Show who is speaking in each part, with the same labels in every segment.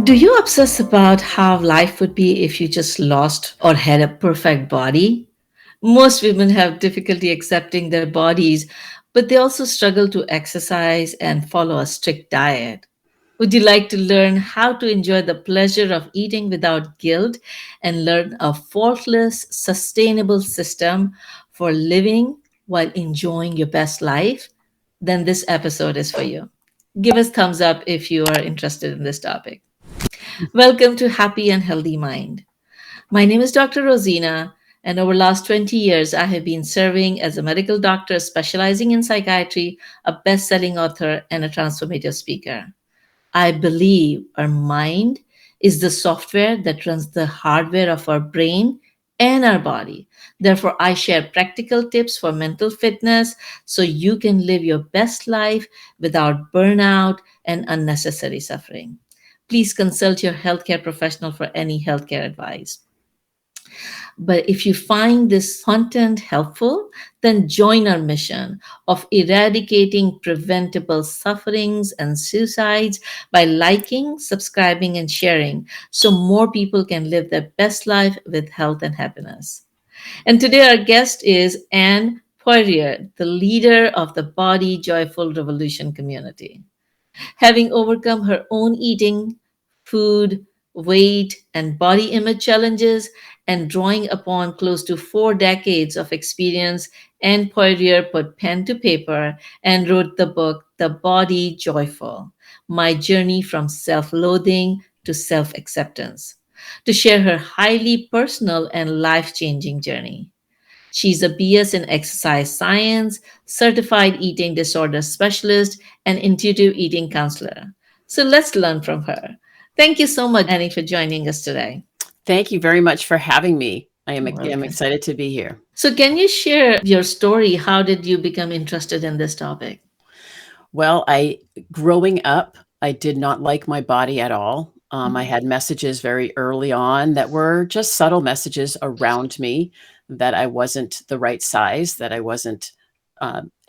Speaker 1: Do you obsess about how life would be if you just lost or had a perfect body? Most women have difficulty accepting their bodies, but they also struggle to exercise and follow a strict diet. Would you like to learn how to enjoy the pleasure of eating without guilt and learn a faultless, sustainable system for living while enjoying your best life? Then this episode is for you. Give us thumbs up if you are interested in this topic. Welcome to Happy and Healthy Mind. My name is Dr. Rosina, and over the last 20 years, I have been serving as a medical doctor specializing in psychiatry, a best selling author, and a transformative speaker. I believe our mind is the software that runs the hardware of our brain and our body. Therefore, I share practical tips for mental fitness so you can live your best life without burnout and unnecessary suffering. Please consult your healthcare professional for any healthcare advice. But if you find this content helpful, then join our mission of eradicating preventable sufferings and suicides by liking, subscribing, and sharing so more people can live their best life with health and happiness. And today, our guest is Anne Poirier, the leader of the Body Joyful Revolution community. Having overcome her own eating, food, weight, and body image challenges, and drawing upon close to 4 decades of experience, Anne Poirier put pen to paper and wrote the book, The Body Joyful: My Journey from Self-Loathing to Self-Acceptance, to share her highly personal and life changing journey. She's a BS in exercise science, certified eating disorder specialist, and intuitive eating counselor. So let's learn from her. Thank you so much, Annie, for joining us today.
Speaker 2: Thank you very much for having me. I'm
Speaker 1: Welcome.
Speaker 2: excited to be here.
Speaker 1: So, can you share your story? How did you become interested in this topic?
Speaker 2: Well, growing up, I did not like my body at all. I had messages very early on that were just subtle messages around me that I wasn't the right size, that I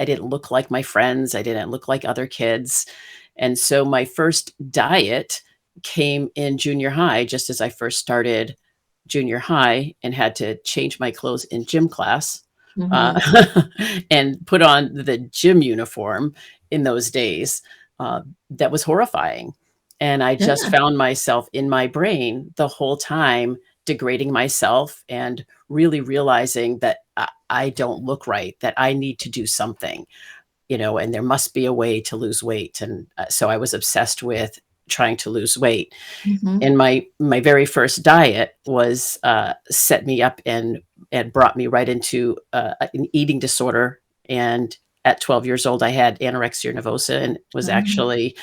Speaker 2: didn't look like my friends, I didn't look like other kids. And so my first diet came in junior high, just as I first started junior high and had to change my clothes in gym class uh,
Speaker 1: Mm-hmm.
Speaker 2: and put on the gym uniform in those days. That was horrifying. And I just
Speaker 1: Yeah.
Speaker 2: found myself in my brain the whole time degrading myself and really realizing that I don't look right, that I need to do something, and there must be a way to lose weight. And so I was obsessed with trying to lose weight.
Speaker 1: Mm-hmm.
Speaker 2: And my very first diet was set me up and brought me right into an eating disorder. And at 12 years old, I had anorexia nervosa and was actually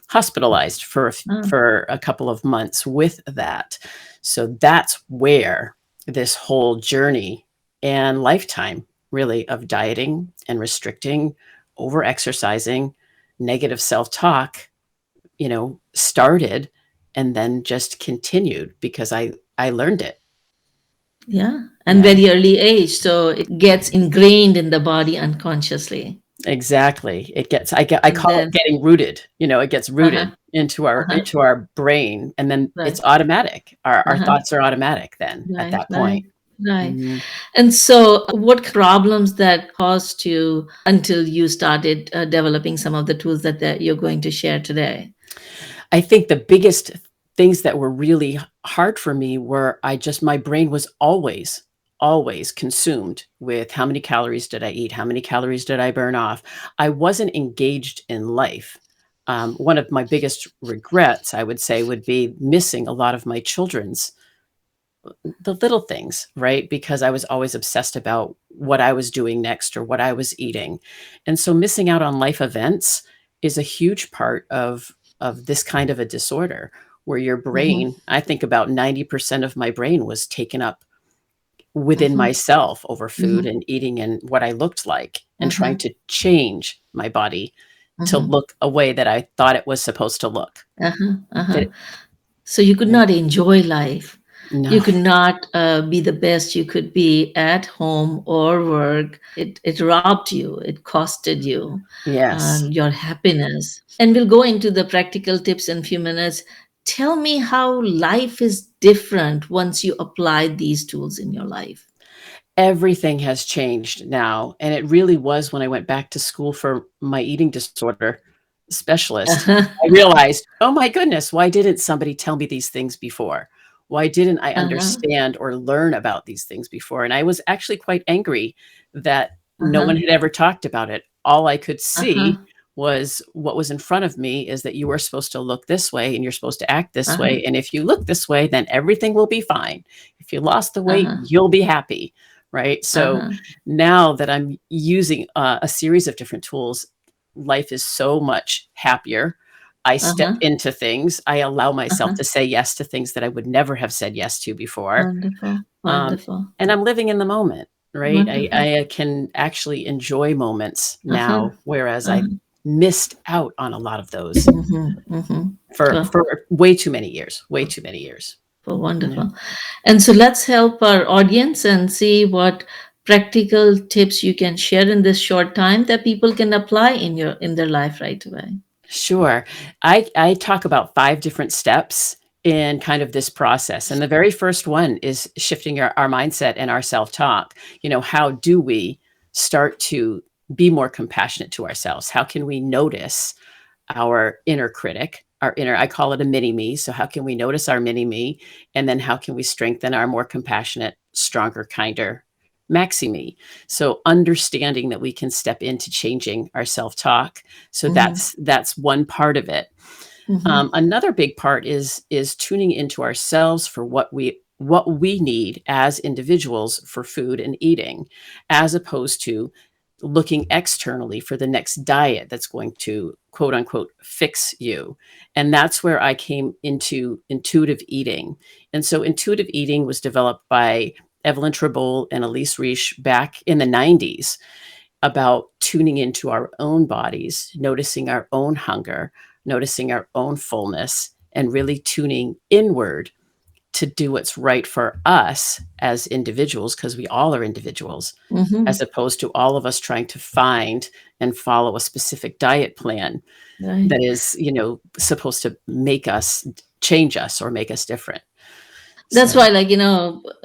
Speaker 2: hospitalized
Speaker 1: Oh,
Speaker 2: for a couple of months with that. So that's where this whole journey and lifetime really of dieting and restricting, over exercising, negative self-talk, started, and then just continued because I learned it.
Speaker 1: yeah. And
Speaker 2: Yeah,
Speaker 1: very early age. So it gets ingrained in the body unconsciously.
Speaker 2: exactly. I
Speaker 1: And
Speaker 2: call it
Speaker 1: then,
Speaker 2: getting rooted. It gets
Speaker 1: uh-huh,
Speaker 2: rooted into our
Speaker 1: uh-huh,
Speaker 2: into our brain, and then
Speaker 1: right,
Speaker 2: it's automatic. Our
Speaker 1: uh-huh,
Speaker 2: thoughts are automatic then at
Speaker 1: right,
Speaker 2: that
Speaker 1: right,
Speaker 2: point.
Speaker 1: right.
Speaker 2: Mhm.
Speaker 1: And so, what problems that caused you until you started developing some of the tools that you're going to share today?
Speaker 2: I think the biggest things that were really hard for me were my brain was always consumed with how many calories did I eat? How many calories did I burn off? I wasn't engaged in life. One of my biggest regrets, I would say, would be missing a lot of my children's the little things, right? Because I was always obsessed about what I was doing next or what I was eating. And so missing out on life events is a huge part of this kind of a disorder where your
Speaker 1: Hmm.
Speaker 2: brain, I think about 90% of my brain was taken up within
Speaker 1: Hmm.
Speaker 2: myself over food
Speaker 1: Hmm.
Speaker 2: and eating and what I looked like and trying
Speaker 1: Hmm.
Speaker 2: to change my body to
Speaker 1: Hmm.
Speaker 2: look a way that I thought it was supposed to look.
Speaker 1: Uh-huh. Uh-huh.
Speaker 2: That
Speaker 1: So you could not enjoy life. You
Speaker 2: no.
Speaker 1: could not be the best you could be at home or work. It robbed you. It costed you
Speaker 2: Yes.
Speaker 1: your happiness. And we'll go into the practical tips in a few minutes tell me how life is different once you apply these tools in your life.
Speaker 2: Everything has changed now, and it really was when I went back to school for my eating disorder specialist.
Speaker 1: Uh-huh.
Speaker 2: I realized, "Oh my goodness, why didn't somebody tell me these things before? Why didn't I
Speaker 1: Uh-huh.
Speaker 2: understand or learn about these things before?" And I was actually quite angry that no
Speaker 1: Uh-huh.
Speaker 2: one had ever talked about it. All I could
Speaker 1: Uh-huh.
Speaker 2: see was what was in front of me is that you are supposed to look this way and you're supposed to act this
Speaker 1: Uh-huh.
Speaker 2: way, and if you look this way, then everything will be fine. If you lost the weight,
Speaker 1: Uh-huh.
Speaker 2: you'll be happy. Right? So
Speaker 1: Uh-huh.
Speaker 2: now that I'm using a series of different tools, life is so much happier. I step
Speaker 1: Uh-huh.
Speaker 2: into things. I allow myself
Speaker 1: Uh-huh.
Speaker 2: to say yes to things that I would never have said yes to before.
Speaker 1: Wonderful.
Speaker 2: Um,
Speaker 1: Wonderful.
Speaker 2: and I'm living in the moment, right?
Speaker 1: Wonderful.
Speaker 2: I can actually enjoy moments
Speaker 1: Uh-huh.
Speaker 2: now, whereas I
Speaker 1: Uh-huh.
Speaker 2: missed out on a lot of those
Speaker 1: Mm-hmm. Mm-hmm. Well,
Speaker 2: for way too many years, way too many years.
Speaker 1: well,
Speaker 2: Yeah.
Speaker 1: wonderful. And so let's help our audience and see what practical tips you can share in this short time that people can apply in their life right away.
Speaker 2: Sure. I talk about 5 different steps in kind of this process, and the very first one is shifting our mindset and our self-talk. You know, how do we start to be more compassionate to ourselves? How can we notice our inner critic, our inner I call it a mini me, so how can we notice our mini me, and then how can we strengthen our more compassionate, stronger, kinder maxi me? So understanding that we can step into changing our self-talk. So
Speaker 1: Mm-hmm.
Speaker 2: that's one part of it.
Speaker 1: Mm-hmm.
Speaker 2: Another big part is tuning into ourselves for what we need as individuals for food and eating, as opposed to looking externally for the next diet that's going to quote unquote fix you. And that's where I came into intuitive eating. And so intuitive eating was developed by Evelyn Tribole and Elise Reich back in the 90s, about tuning into our own bodies, noticing our own hunger, noticing our own fullness, and really tuning inward to do what's right for us as individuals, because we all are individuals,
Speaker 1: Mm-hmm.
Speaker 2: as opposed to all of us trying to find and follow a specific diet plan
Speaker 1: Right.
Speaker 2: that is, supposed to make us change us or make us different.
Speaker 1: That's
Speaker 2: So,
Speaker 1: why, like,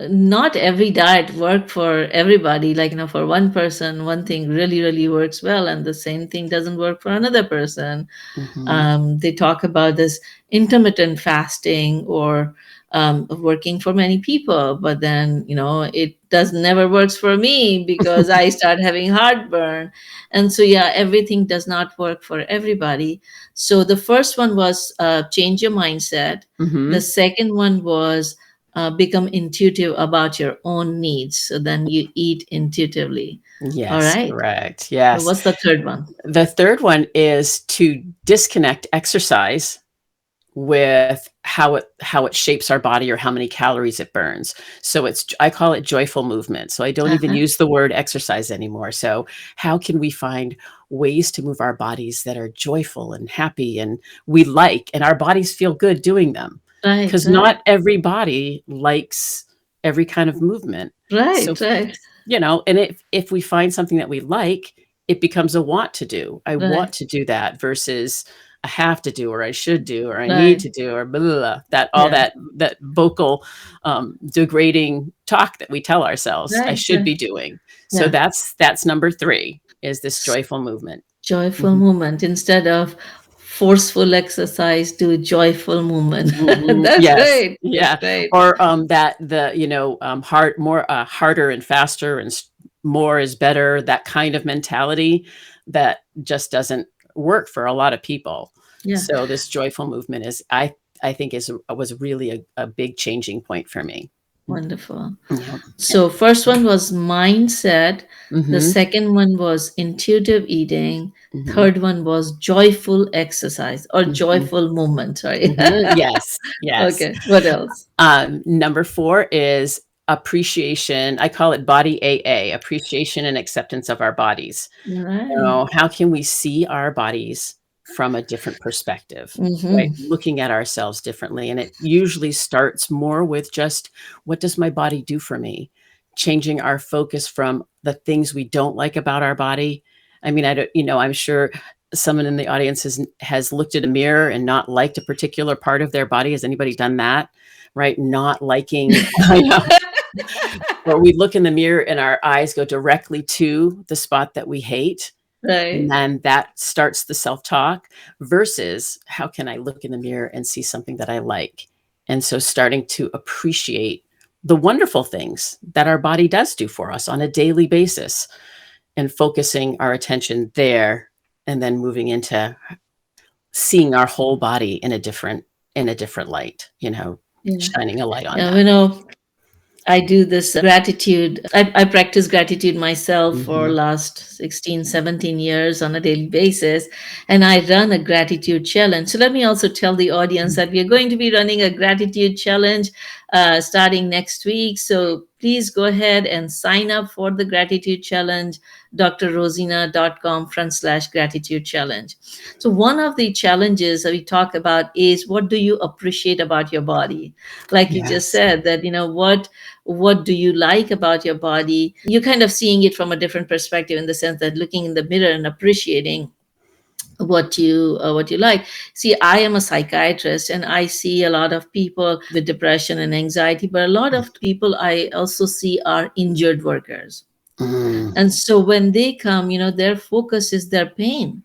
Speaker 1: not every diet work for everybody. Like, for one person, one thing really, really works well, and the same thing doesn't work for another person.
Speaker 2: mhm.
Speaker 1: They talk about this intermittent fasting or working for many people, but then it does never works for me because I start having heartburn. And so yeah, everything does not work for everybody. So the first one was change your mindset. The
Speaker 2: Mhm.
Speaker 1: second one was become intuitive about your own needs, so then you eat intuitively. All
Speaker 2: Yes,
Speaker 1: right.
Speaker 2: correct.
Speaker 1: So
Speaker 2: Yes.
Speaker 1: what's the third one?
Speaker 2: The third one is to disconnect exercise with how it shapes our body or how many calories it burns. So I call it joyful movement. So I don't even
Speaker 1: Uh-huh.
Speaker 2: use the word exercise anymore. So how can we find ways to move our bodies that are joyful and happy and we like and our bodies feel good doing them?
Speaker 1: Right,
Speaker 2: Because
Speaker 1: right,
Speaker 2: not every body likes every kind of movement. So
Speaker 1: right, right,
Speaker 2: and if we find something that we like, it becomes a want to do. I want
Speaker 1: right,
Speaker 2: to do that versus I have to do or I should do or I need
Speaker 1: right.
Speaker 2: to do or blah, blah, blah, that all
Speaker 1: Yeah,
Speaker 2: that vocal degrading talk that we tell ourselves I
Speaker 1: right,
Speaker 2: should
Speaker 1: right.
Speaker 2: be doing. So
Speaker 1: Yeah.
Speaker 2: that's number 3 is this joyful movement.
Speaker 1: Joyful
Speaker 2: Mhm.
Speaker 1: movement instead of forceful exercise, do joyful movement.
Speaker 2: Mhm.
Speaker 1: That's
Speaker 2: Yes.
Speaker 1: great. That's
Speaker 2: Yeah.
Speaker 1: great.
Speaker 2: Or that the harder and faster and more is better. That kind of mentality that just doesn't work for a lot of people.
Speaker 1: Yeah,
Speaker 2: So this joyful movement I think was really a big changing point for me.
Speaker 1: wonderful.
Speaker 2: Yeah.
Speaker 1: So first one was mindset. The
Speaker 2: Mm-hmm.
Speaker 1: second one was intuitive eating.
Speaker 2: Mm-hmm.
Speaker 1: Third one was joyful exercise or
Speaker 2: Mm-hmm.
Speaker 1: joyful movement. Sorry.
Speaker 2: Mm-hmm. Yes. Yes.
Speaker 1: Okay. What else?
Speaker 2: Number 4 is appreciation. I call it body AA, appreciation and acceptance of our bodies.
Speaker 1: All right.
Speaker 2: How can we see our bodies from a different perspective, right?
Speaker 1: Mm-hmm.
Speaker 2: Looking at ourselves differently. And it usually starts more with just what does my body do for me? Changing our focus from the things we don't like about our body. I mean, I don't, I'm sure someone in the audience has looked at a mirror and not liked a particular part of their body. Has anybody done that? Right? Not liking, I know, or we look in the mirror and our eyes go directly to the spot that we hate. And
Speaker 1: Right.
Speaker 2: then that starts the self talk versus how can I look in the mirror and see something that I like? And so starting to appreciate the wonderful things that our body does do for us on a daily basis and focusing our attention there and then moving into seeing our whole body in a different light,
Speaker 1: Yeah.
Speaker 2: shining a light on
Speaker 1: Yeah.
Speaker 2: that.
Speaker 1: I do this gratitude. I practice gratitude myself for
Speaker 2: Mhm.
Speaker 1: last 16, 17 years on a daily basis. And I run a gratitude challenge. So let me also tell the audience that we are going to be running a gratitude challenge starting next week. So please go ahead and sign up for the gratitude challenge, drrosina.com/gratitude challenge. So one of the challenges that we talk about is what do you appreciate about your body? Like you just
Speaker 2: Yes.
Speaker 1: said, that, what do you like about your body? You're kind of seeing it from a different perspective in the sense that looking in the mirror and appreciating what you like. See, I am a psychiatrist and I see a lot of people with depression and anxiety, but a lot of people I also see are injured workers.
Speaker 2: Mm.
Speaker 1: And so when they come, their focus is their pain.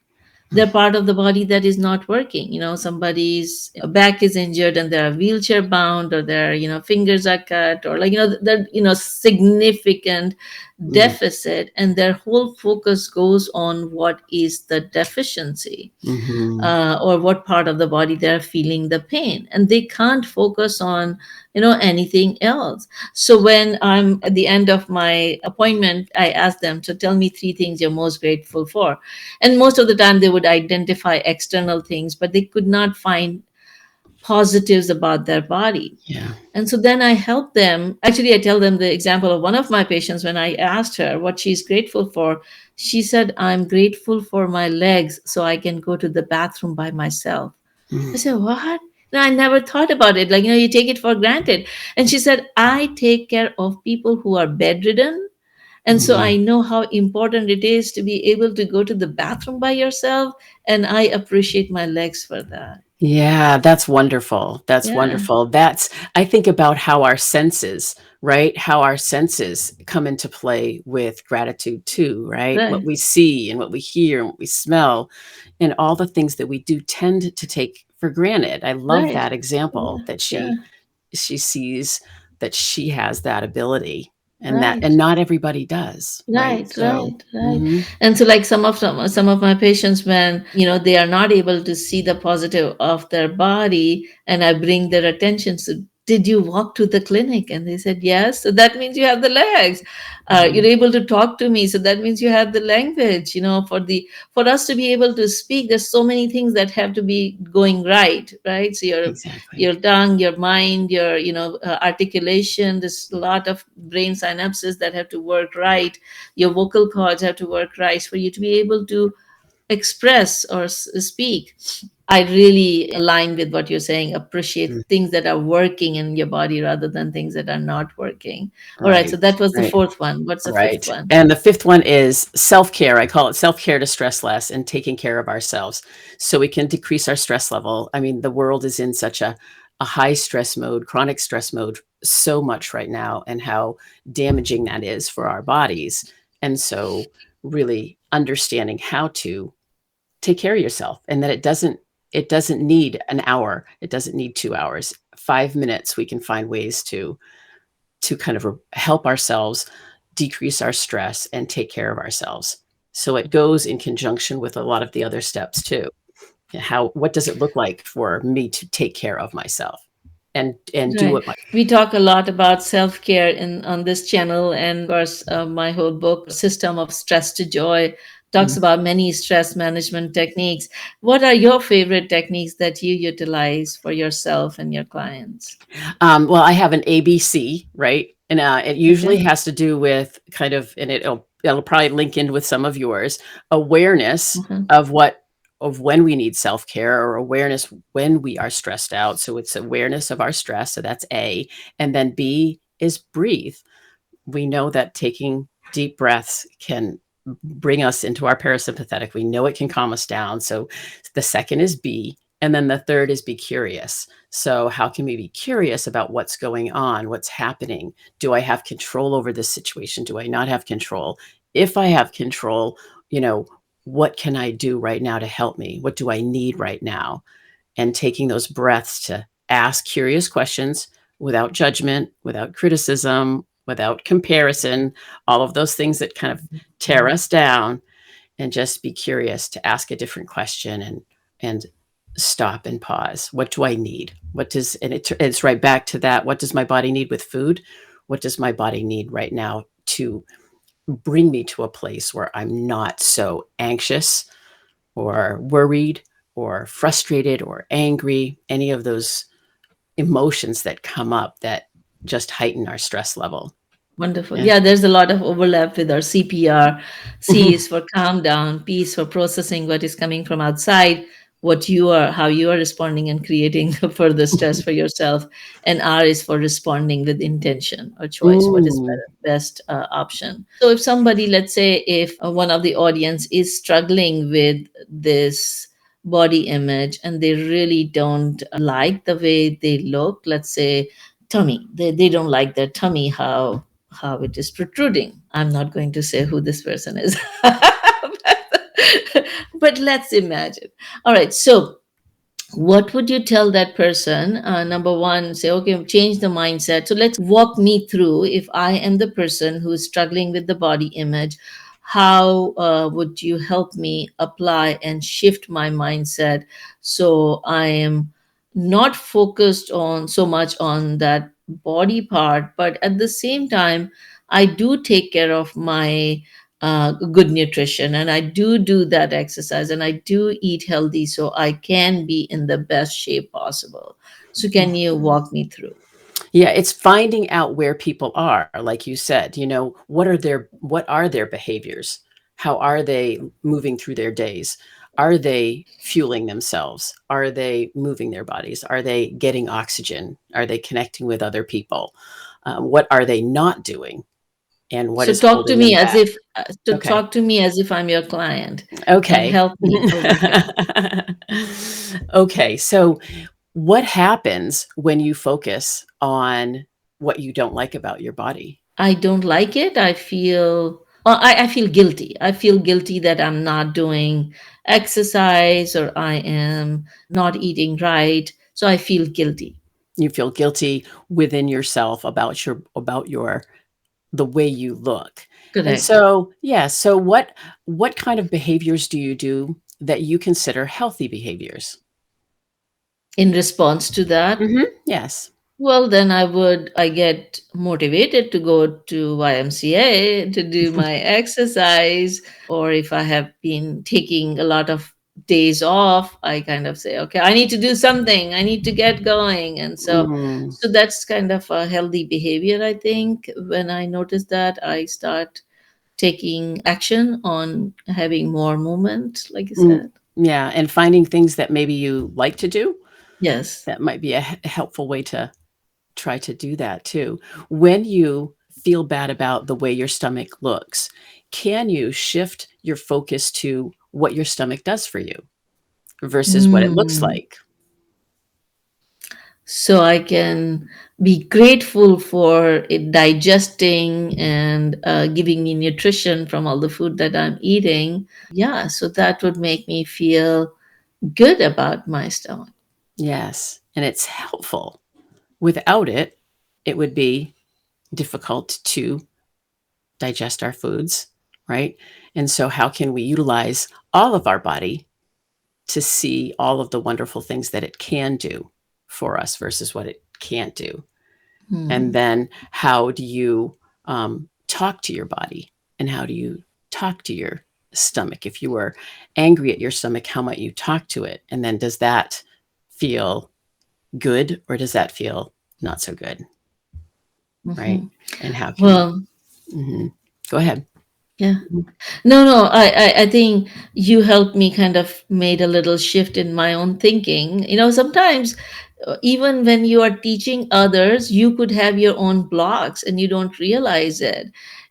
Speaker 1: They're part of the body that is not working. Somebody's back is injured and they're wheelchair bound, or their fingers are cut, or, like, they're significant
Speaker 2: Mm.
Speaker 1: deficit, and their whole focus goes on what is the deficiency,
Speaker 2: Mhm.
Speaker 1: or what part of the body they're feeling the pain, and they can't focus on anything else. So when I'm at the end of my appointment, I ask them to tell me three things you're most grateful for, and most of the time they would identify external things, but they could not find positives about their body.
Speaker 2: Yeah.
Speaker 1: And so then I help them. Actually, I tell them the example of one of my patients. When I asked her what she's grateful for, she said, I'm grateful for my legs so I can go to the bathroom by myself.
Speaker 2: Mm.
Speaker 1: I said, what? No, I never thought about it. Like, you take it for granted. And she said, I take care of people who are bedridden. And so
Speaker 2: Mhm.
Speaker 1: I know how important it is to be able to go to the bathroom by yourself. And I appreciate my legs for that.
Speaker 2: Yeah, that's wonderful. That's
Speaker 1: Yeah,
Speaker 2: wonderful. I think about how our senses, right? How our senses come into play with gratitude too, right? What
Speaker 1: right,
Speaker 2: we see and what we hear and what we smell and all the things that we do tend to take for granted. I love
Speaker 1: right.
Speaker 2: that example
Speaker 1: Yeah,
Speaker 2: that
Speaker 1: yeah,
Speaker 2: she sees that she has that ability and
Speaker 1: right.
Speaker 2: not everybody does, right?
Speaker 1: Right,
Speaker 2: So,
Speaker 1: right, right.
Speaker 2: mhm,
Speaker 1: And so, like, some of my patients, when they are not able to see the positive of their body, and I bring their attention. So, did you walk to the clinic? And they said yes. So that means you have the legs. You're
Speaker 2: mhm,
Speaker 1: able to talk to me. So that means you have the language. For us to be able to speak, there's so many things that have to be going right, right? So
Speaker 2: exactly.
Speaker 1: your tongue, your mind, your articulation. There's a lot of brain synapses that have to work right. Your vocal cords have to work right for you to be able to express or speak. I really align with what you're saying. Appreciate
Speaker 2: Mm,
Speaker 1: things that are working in your body rather than things that are not working. All right, so
Speaker 2: right,
Speaker 1: that was the
Speaker 2: right.
Speaker 1: fourth one. What's the fifth
Speaker 2: Right.
Speaker 1: one?
Speaker 2: And the fifth one is self-care. I call it self-care to stress less and taking care of ourselves so we can decrease our stress level. I mean, the world is in such a high stress mode, chronic stress mode so much right now, and how damaging that is for our bodies. And so really understanding how to take care of yourself and that it doesn't need an hour. It doesn't need 2 hours. 5 minutes we can find ways to kind of help ourselves decrease our stress and take care of ourselves. So it goes in conjunction with a lot of the other steps too. What does it look like for me to take care of myself and do
Speaker 1: Right.
Speaker 2: what my
Speaker 1: We talk a lot about self-care in on this channel, and of course, my whole book, System of Stress to Joy, talks
Speaker 2: Mm.
Speaker 1: about many stress management techniques. What are your favorite techniques that you utilize for yourself and your clients?
Speaker 2: Well, I have an ABC, right? And it usually
Speaker 1: Okay.
Speaker 2: has to do with kind of, and it'll probably link in with some of yours, awareness
Speaker 1: Uh-huh.
Speaker 2: of when we need self care or awareness when we are stressed out. So it's awareness of our stress. So that's A, and then B is breathe. We know that taking deep breaths can bring us into our parasympathetic. We know it can calm us down. So the second is be, and then the third is be curious. So how can we be curious about what's going on, what's happening? Do I have control over this situation? Do I not have control? If I have control, you know, what can I do right now to help me? What do I need right now? And taking those breaths to ask curious questions without judgment, without criticism, without comparison, all of those things that kind of tear us down, and just be curious to ask a different question and stop and pause. What do I need? What does, and it's right back to that. What does my body need with food? What does my body need right now to bring me to a place where I'm not so anxious or worried or frustrated or angry, any of those emotions that come up that just heighten our stress level.
Speaker 1: Wonderful.
Speaker 2: Yeah.
Speaker 1: Yeah, there's a lot of overlap with our CPR. C
Speaker 2: Mhm.
Speaker 1: is for calm down, P is for processing what is coming from outside, what you are, how you are responding and creating further stress for yourself. And R is for responding with intention or choice, what is
Speaker 2: Mm.
Speaker 1: better, best option. So if somebody, let's say, if one of the audience is struggling with this body image and they really don't like the way they look, let's say tummy, they don't like their tummy, how it is protruding. I'm not going to say who this person is. But let's imagine. All right. So, what would you tell that person? Number one, say, okay, change the mindset. So, let's walk me through if I am the person who is struggling with the body image. How would you help me apply and shift my mindset so I am not focused on so much on that body part, but at the same time, I do take care of my good nutrition and I do that exercise and I do eat healthy so I can be in the best shape possible. So, can you walk me through?
Speaker 2: Yeah, it's finding out where people are, like you said, what are their behaviors? How are they moving through their days? Are they fueling themselves? Are they moving their bodies? Are they getting oxygen? Are they connecting with other people? What are they not doing? And what
Speaker 1: So,
Speaker 2: is
Speaker 1: talk to
Speaker 2: holding them
Speaker 1: me as
Speaker 2: back?
Speaker 1: if to
Speaker 2: Okay.
Speaker 1: talk to me as if I'm your client and
Speaker 2: Okay.
Speaker 1: help me over here.
Speaker 2: Okay. So, what happens when you focus on what you don't like about your body?
Speaker 1: I don't like it. I feel guilty. I feel guilty that I'm not doing exercise or I am not eating right. So I feel guilty.
Speaker 2: You feel guilty within yourself about your the way you look. And
Speaker 1: Correct.
Speaker 2: so, yeah, so what kind of behaviors do you do that you consider healthy behaviors?
Speaker 1: In response to that,
Speaker 2: Yes.
Speaker 1: well, then I get motivated to go to YMCA to do my exercise. Or if I have been taking a lot of days off, I kind of say, okay, I need to do something. I need to get going. And so,
Speaker 2: Mm,
Speaker 1: so that's kind of a healthy behavior, I think. When I notice that, I start taking action on having more movement, like you
Speaker 2: mm,
Speaker 1: said.
Speaker 2: yeah, and finding things that maybe you like to do,
Speaker 1: Yes.
Speaker 2: that might be a helpful way to try to do that too. When you feel bad about the way your stomach looks, can you shift your focus to what your stomach does for you versus what it looks
Speaker 1: Mm.
Speaker 2: like?
Speaker 1: So I can be grateful for it digesting and giving me nutrition from all the food that I'm eating. Yeah, so that would make me feel good about my stomach.
Speaker 2: Yes, and it's helpful. Without it, it would be difficult to digest our foods, right? And so, how can we utilize all of our body to see all of the wonderful things that it can do for us versus what it can't do? And
Speaker 1: Hmm.
Speaker 2: then how do you talk to your body, and how do you talk to your stomach? If you were angry at your stomach, how might you talk to it? And then does that feel good or does that feel not so good? Right.
Speaker 1: Hmm.
Speaker 2: And how can
Speaker 1: Well,
Speaker 2: mhm. Go ahead.
Speaker 1: yeah.
Speaker 2: Mhm.
Speaker 1: No, I think you helped me kind of made a little shift in my own thinking. Sometimes even when you are teaching others, you could have your own blocks and you don't realize it.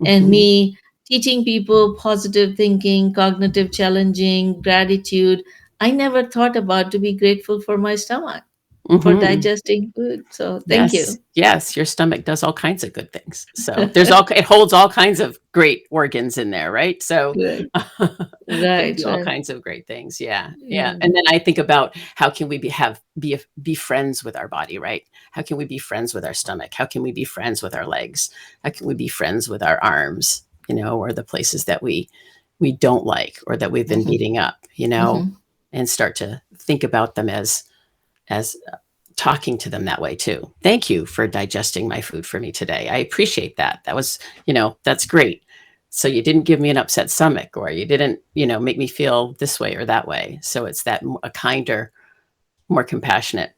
Speaker 1: And
Speaker 2: Mhm.
Speaker 1: me teaching people positive thinking, cognitive challenging, gratitude, I never thought about to be grateful for my stomach, for
Speaker 2: Mhm.
Speaker 1: digesting food. So thank
Speaker 2: Yes,
Speaker 1: you.
Speaker 2: yes, your stomach does all kinds of good things. So there's all it holds all kinds of great organs in there, right? So
Speaker 1: Right,
Speaker 2: they
Speaker 1: right,
Speaker 2: do all
Speaker 1: right.
Speaker 2: kinds of great things. Yeah, yeah.
Speaker 1: Yeah,
Speaker 2: And then I think about how can we be friends with our body, right? How can we be friends with our stomach? How can we be friends with our legs? How can we be friends with our arms? Or the places that we don't like or that we've been
Speaker 1: hmm
Speaker 2: beating up,
Speaker 1: hmm
Speaker 2: and start to think about them as talking to them that way too. Thank you for digesting my food for me today. I appreciate that. That's great. So you didn't give me an upset stomach or you didn't, make me feel this way or that way. So it's that a kinder, more compassionate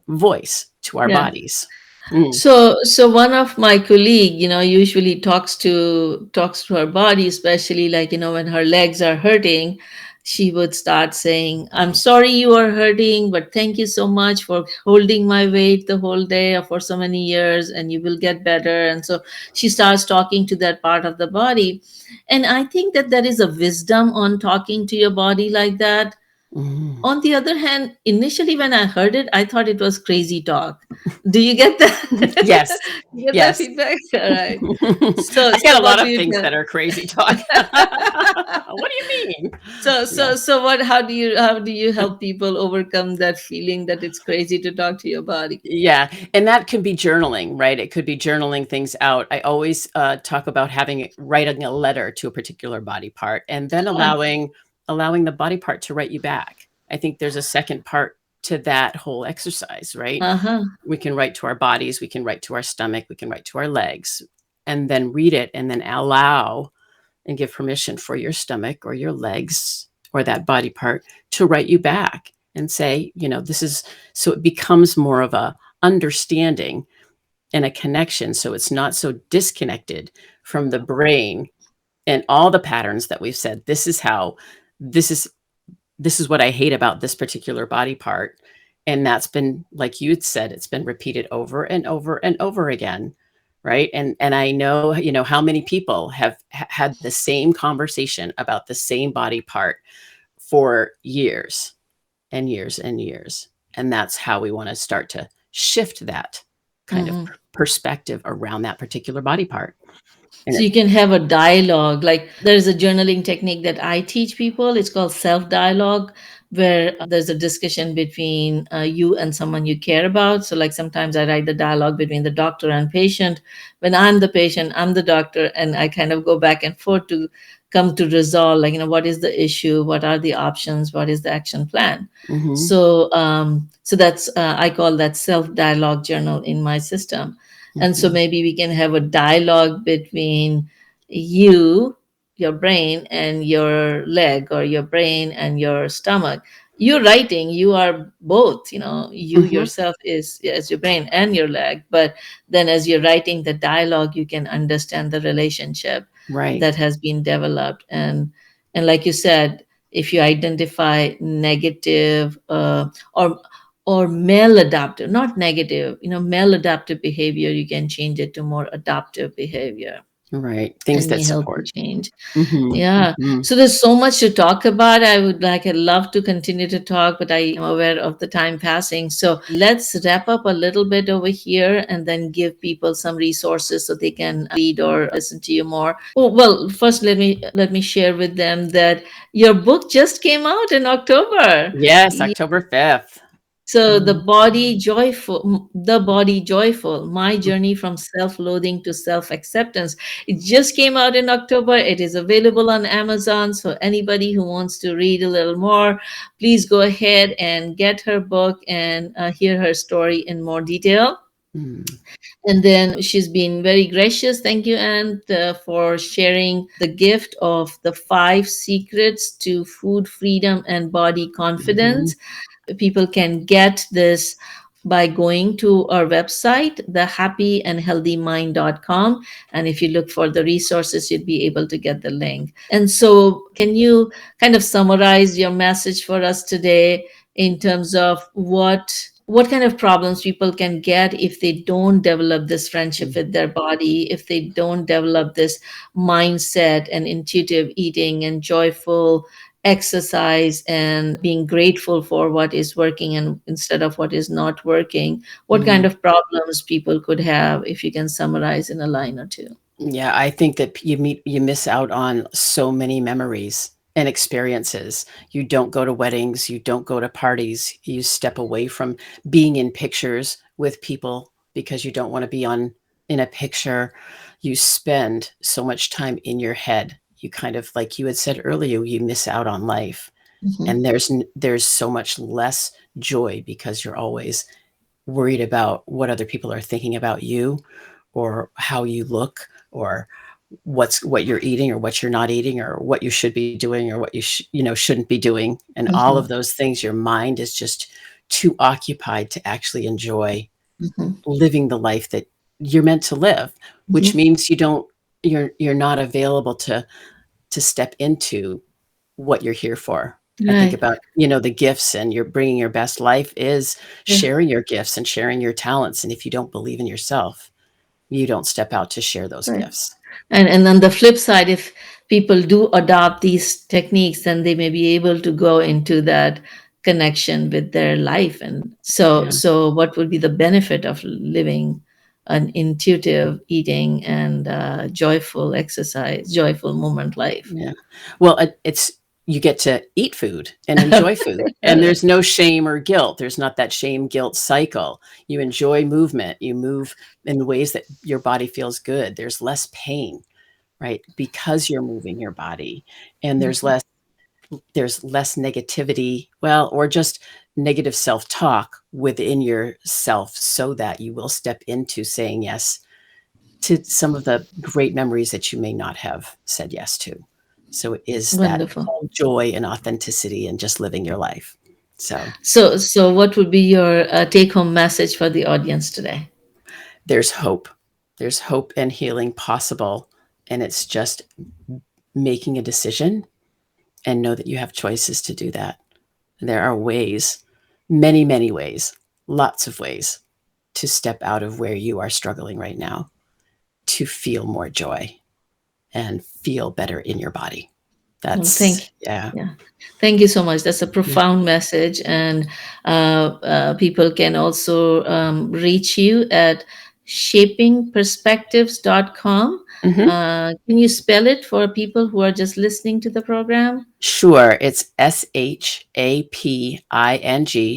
Speaker 2: voice to our
Speaker 1: yeah.
Speaker 2: bodies. Mm.
Speaker 1: So one of my colleague, usually talks to her body, especially like, when her legs are hurting, she would start saying, "I'm sorry you are hurting, but thank you so much for holding my weight the whole day or for so many years, and you will get better." And so she starts talking to that part of the body. And I think that there is a wisdom on talking to your body like that.
Speaker 2: Mm.
Speaker 1: On the other hand, initially when I heard it, I thought it was crazy talk. Do you get that?
Speaker 2: Yes.
Speaker 1: You get that
Speaker 2: Yes.
Speaker 1: feedback? All right. So,
Speaker 2: I get
Speaker 1: so
Speaker 2: a lot
Speaker 1: what do
Speaker 2: of
Speaker 1: you
Speaker 2: things
Speaker 1: tell?
Speaker 2: that are crazy talk. What do you mean?
Speaker 1: So,
Speaker 2: Yeah.
Speaker 1: so, so what? How do you help people overcome that feeling that it's crazy to talk to your body?
Speaker 2: Yeah, and that could be journaling, right? It could be journaling things out. I always talk about writing a letter to a particular body part, and then
Speaker 1: Ah,
Speaker 2: allowing the body part to write you back. I think there's a second part to that whole exercise, right?
Speaker 1: uh-huh.
Speaker 2: We can write to our bodies, we can write to our stomach, we can write to our legs, and then read it, and then allow and give permission for your stomach or your legs or that body part to write you back and say, this is so it becomes more of a understanding and a connection. So it's not so disconnected from the brain and all the patterns that we've said. This is this is what I hate about this particular body part. And that's been, like you'd said, it's been repeated over and over and over again. Right. And I know, how many people have had the same conversation about the same body part for years and years and years. And that's how we want to start to shift that kind of
Speaker 1: Mhm.
Speaker 2: perspective around that particular body part. And
Speaker 1: So you can have a dialogue. Like there's a journaling technique that I teach people. It's called self dialogue, where there's a discussion between you and someone you care about. So, like sometimes I write the dialogue between the doctor and patient. When I'm the patient, I'm the doctor, and I kind of go back and forth to come to resolve, like, what is the issue? What are the options? What is the action plan?
Speaker 2: mhm,
Speaker 1: So that's I call that self dialogue journal in my system. And so
Speaker 2: mhm,
Speaker 1: maybe we can have a dialogue between you, your brain, and your leg, or your brain and your stomach. You're writing, you are both, you
Speaker 2: mhm,
Speaker 1: yourself is as your brain and your leg. But then as you're writing the dialogue, you can understand the relationship
Speaker 2: right,
Speaker 1: that has been developed. And like you said, if you identify negative or maladaptive, not negative, maladaptive behavior, you can change it to more adaptive behavior
Speaker 2: right. Things
Speaker 1: and
Speaker 2: that
Speaker 1: may help you
Speaker 2: support.
Speaker 1: change.
Speaker 2: Mhm,
Speaker 1: Yeah.
Speaker 2: mhm.
Speaker 1: So there's so much to talk about. I'd love to continue to talk, but I am aware of the time passing. So let's wrap up a little bit over here and then give people some resources so they can read or listen to you more. Oh, well, first let me share with them that your book just came out in October.
Speaker 2: Yes, October 5th.
Speaker 1: So
Speaker 2: Mhm,
Speaker 1: the body joyful, my journey from self-loathing to self-acceptance. It just came out in October. It is available on Amazon. So anybody who wants to read a little more, please go ahead and get her book and hear her story in more detail.
Speaker 2: mm,
Speaker 1: And then she's been very gracious. Thank you, Anne, for sharing the gift of the 5 secrets to food freedom and body
Speaker 2: mhm,
Speaker 1: confidence. People can get this by going to our website, thehappyandhealthymind.com. And if you look for the resources, you'll be able to get the link. And so, can you kind of summarize your message for us today in terms of what kind of problems people can get if they don't develop this friendship
Speaker 2: Mm.
Speaker 1: with their body, if they don't develop this mindset and intuitive eating and joyful exercise and being grateful for what is working and instead of what is not working. What kind
Speaker 2: Mm.
Speaker 1: of problems people could have, if you can summarize in a line or two?
Speaker 2: Yeah, I think that you miss out on so many memories and experiences. You don't go to weddings, you don't go to parties, you step away from being in pictures with people because you don't want to be on in a picture. You spend so much time in your head. You kind of, like you had said earlier, you miss out on life.
Speaker 1: Mhm.
Speaker 2: And there's so much less joy because you're always worried about what other people are thinking about you, or how you look, or what you're eating or what you're not eating, or what you should be doing or what shouldn't be doing, and all of
Speaker 1: Mhm.
Speaker 2: those things. Your mind is just too occupied to actually enjoy
Speaker 1: Mhm.
Speaker 2: living the life that you're meant to live, which
Speaker 1: Mhm.
Speaker 2: means you're not available to step into what you're here for. I think
Speaker 1: Right.
Speaker 2: about, the gifts, and you're bringing your best life is
Speaker 1: Yeah.
Speaker 2: sharing your gifts and sharing your talents. And if you don't believe in yourself, you don't step out to share those
Speaker 1: Right.
Speaker 2: gifts.
Speaker 1: And on the flip side, if people do adopt these techniques, then they may be able to go into that connection with their life. And
Speaker 2: Yeah.
Speaker 1: so what would be the benefit of living an intuitive eating and joyful exercise, joyful movement life?
Speaker 2: Yeah. Well, it's you get to eat food and enjoy food, and there's no shame or guilt. There's not that shame guilt cycle. You enjoy movement. You move in the ways that your body feels good. There's less pain, right? Because you're moving your body, and
Speaker 1: Mhm.
Speaker 2: there's less negativity, well, or just negative self-talk within yourself, so that you will step into saying yes to some of the great memories that you may not have said yes to. So it is that
Speaker 1: Wonderful.
Speaker 2: whole joy and authenticity and just living your life. So
Speaker 1: So what would be your take-home message for the audience today?
Speaker 2: there's hope. There's hope and healing possible. And it's just making a decision, and know that you have choices to do that. There are ways, many, many ways, lots of ways to step out of where you are struggling right now, to feel more joy and feel better in your body.
Speaker 1: Well,
Speaker 2: That's, yeah.
Speaker 1: yeah. Thank you so much. That's a profound message, and people can also reach you at shapingperspectives.com.
Speaker 2: Mhm.
Speaker 1: Can you spell it for people who are just listening to the program?
Speaker 2: Sure. It's SHAPING,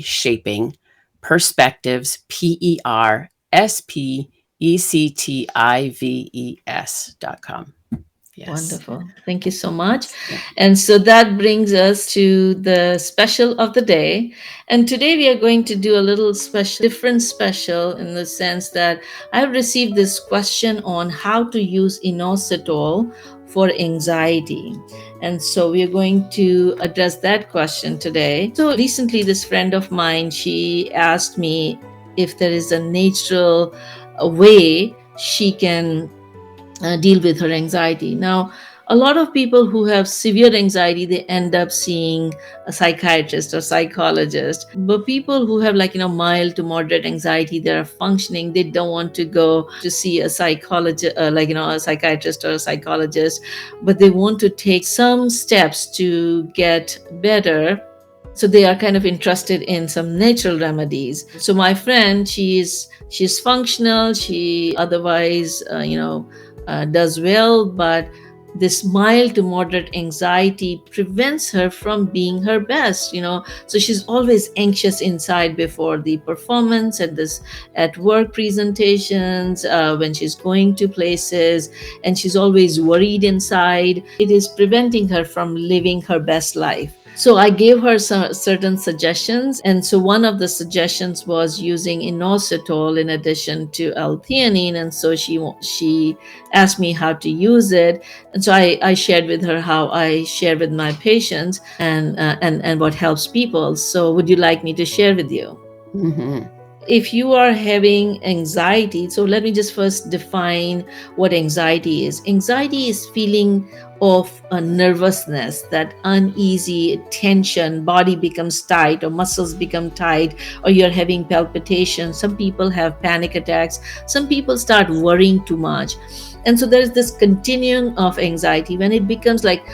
Speaker 2: shaping, perspectives, PERSPECTIVES.com. Yes.
Speaker 1: Wonderful. Thank you so much.
Speaker 2: Yeah.
Speaker 1: And so that brings us to the special of the day. And today we are going to do a little special, different special, in the sense that I've received this question on how to use inositol for anxiety. And so we are going to address that question today. So recently, this friend of mine, she asked me if there is a natural way she can deal with her anxiety. Now, a lot of people who have severe anxiety, they end up seeing a psychiatrist or psychologist. But people who have, like, mild to moderate anxiety, they're functioning, they don't want to go to see a psychologist, a psychiatrist or a psychologist, but they want to take some steps to get better. So they are kind of interested in some natural remedies. So my friend, she's functional, she otherwise does well, but this mild to moderate anxiety prevents her from being her best. So she's always anxious inside before the performance, at work presentations, when she's going to places, and she's always worried inside. It is preventing her from living her best life. So I gave her some certain suggestions, and so one of the suggestions was using inositol in addition to L-theanine, and so she asked me how to use it, and so I shared with her how I share with my patients, and what helps people. So would you like me to share with you?
Speaker 2: Mhm.
Speaker 1: If you are having anxiety, so let me just first define what anxiety is. Anxiety is feeling of a nervousness, that uneasy tension, body becomes tight or muscles become tight, or you're having palpitations. Some people have panic attacks. Some people start worrying too much. And so there's this continuum of anxiety when it becomes like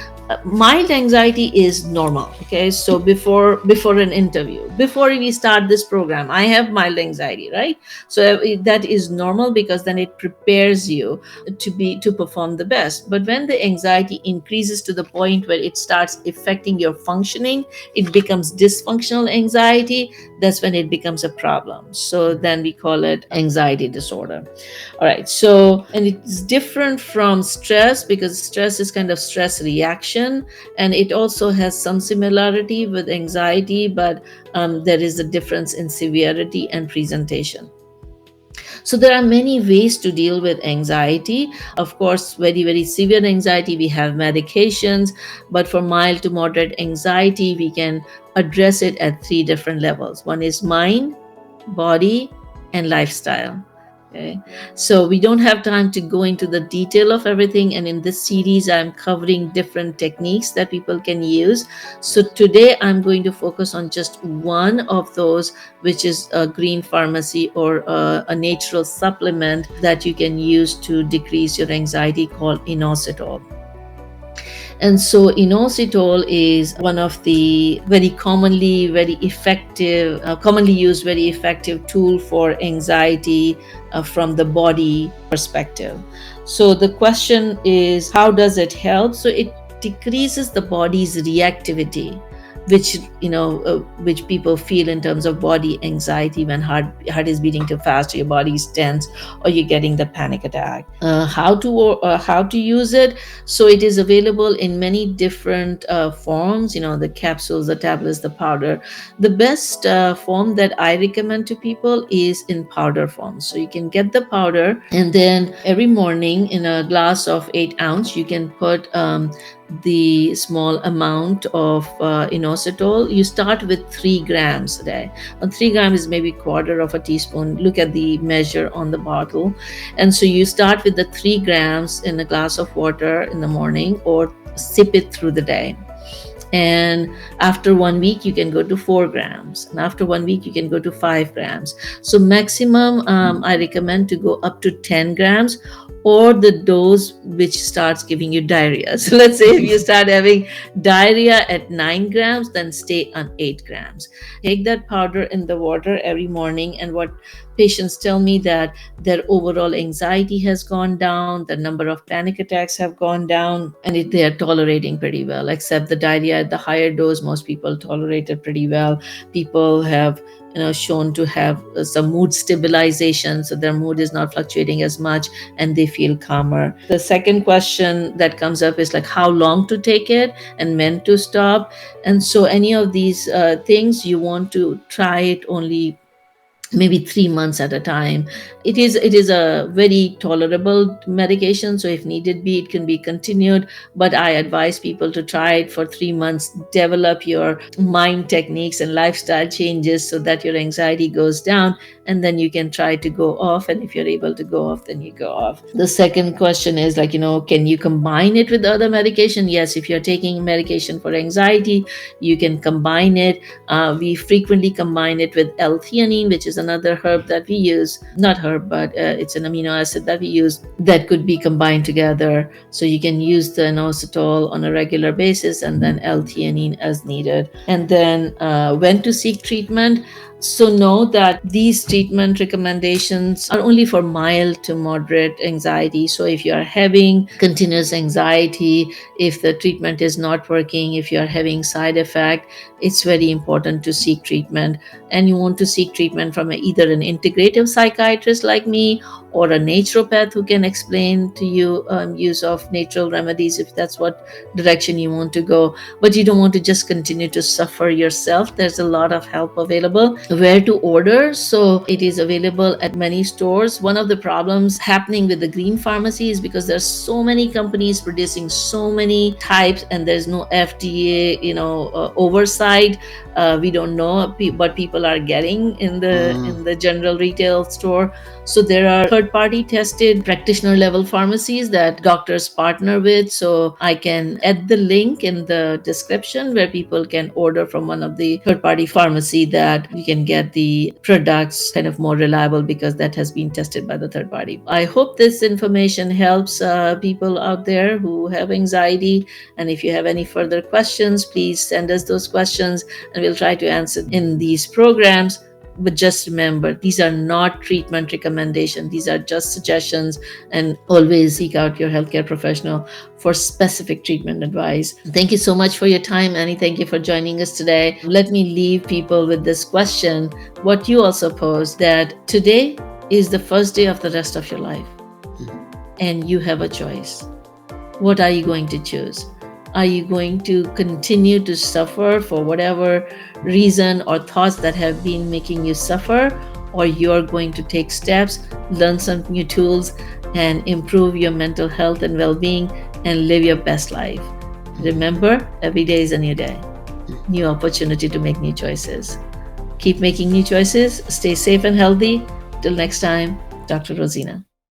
Speaker 1: mild anxiety is normal. Okay, so before an interview, before we start this program, I have mild anxiety, right? So that is normal, because then it prepares you to perform the best. But when the anxiety increases to the point where it starts affecting your functioning, it becomes dysfunctional anxiety. That's when it becomes a problem. So then we call it anxiety disorder. All right, so, and it's different from stress, because stress is kind of stress reaction, and it also has some similarity with anxiety, but there is a difference in severity and presentation. So there are many ways to deal with anxiety. Of course, very, very severe anxiety, we have medications, but for mild to moderate anxiety, we can address it at three different levels. One is mind, body, and lifestyle. Okay. So we don't have time to go into the detail of everything. And in this series, I'm covering different techniques that people can use. So today I'm going to focus on just one of those, which is a green pharmacy, or a natural supplement that you can use to decrease your anxiety, called Inositol. And so inositol is one of the very commonly, very effective, commonly used, very effective tool for anxiety from the body perspective. So the question is, how does it help? So it decreases the body's reactivity, which which people feel in terms of body anxiety when heart is beating too fast, or your body is tense, or you're getting the panic attack. How to use it? So it is available in many different forms, the capsules, the tablets, the powder. The best form that I recommend to people is in powder form. So you can get the powder, and then every morning in a glass of 8 ounce, you can put the small amount of inositol. You start with 3 grams a day. And 3 grams is maybe quarter of a teaspoon. Look at the measure on the bottle. And so you start with the 3 grams in a glass of water in the morning, or sip it through the day. And after 1 week, you can go to 4 grams. And after 1 week, you can go to 5 grams. So maximum, I recommend to go up to 10 grams, or the dose which starts giving you diarrhea. So let's say if you start having diarrhea at 9 grams, then stay on 8 grams. Take that powder in the water every morning, and what patients tell me, that their overall anxiety has gone down, the number of panic attacks have gone down, and they are tolerating pretty well. Except the diarrhea at the higher dose, most people tolerate it pretty well. People have shown to have some mood stabilization, so their mood is not fluctuating as much, and they feel calmer. The second question that comes up is like how long to take it and when to stop. And so any of these things, you want to try it only maybe 3 months at a time. It is a very tolerable medication, so if needed be, it can be continued, but I advise people to try it for 3 months, develop your mind techniques and lifestyle changes so that your anxiety goes down, and then you can try to go off, and if you're able to go off, then you go off. The second question is like, can you combine it with other medication? Yes, if you're taking medication for anxiety, you can combine it. We frequently combine it with L-theanine, which is another herb that we use. Not herb, but it's an amino acid that we use that could be combined together. So you can use the inositol on a regular basis, and then L-theanine as needed. And then when to seek treatment. So know that these treatment recommendations are only for mild to moderate anxiety. So if you are having continuous anxiety, if the treatment is not working, if you are having side effect, it's very important to seek treatment. And you want to seek treatment from either an integrative psychiatrist like me, or a naturopath who can explain to you use of natural remedies, if that's what direction you want to go. But you don't want to just continue to suffer yourself. There's a lot of help available. where to order. So it is available at many stores. One of the problems happening with the green pharmacy is because there's so many companies producing so many types, and there's no FDA, oversight. We don't know what people are getting in the general retail store. So there are third party tested practitioner level pharmacies that doctors partner with. So I can add the link in the description where people can order from one of the third party pharmacy, that you can get the products kind of more reliable because that has been tested by the third party. I hope this information helps people out there who have anxiety. And if you have any further questions, please send us those questions and we'll try to answer in these programs. But just remember, these are not treatment recommendations. These are just suggestions, and always seek out your healthcare professional for specific treatment advice. Thank you so much for your time, Annie. Thank you for joining us today. Let me leave people with this question, what you also posed, that today is the first day of the rest of your life, and you have a choice. What are you going to choose? Are you going to continue to suffer for whatever reason or thoughts that have been making you suffer, or you're going to take steps, learn some new tools, and improve your mental health and well-being and live your best life? Remember, every day is a new day, new opportunity to make new choices. Keep making new choices. Stay safe and healthy. Till next time, Dr. Rozina.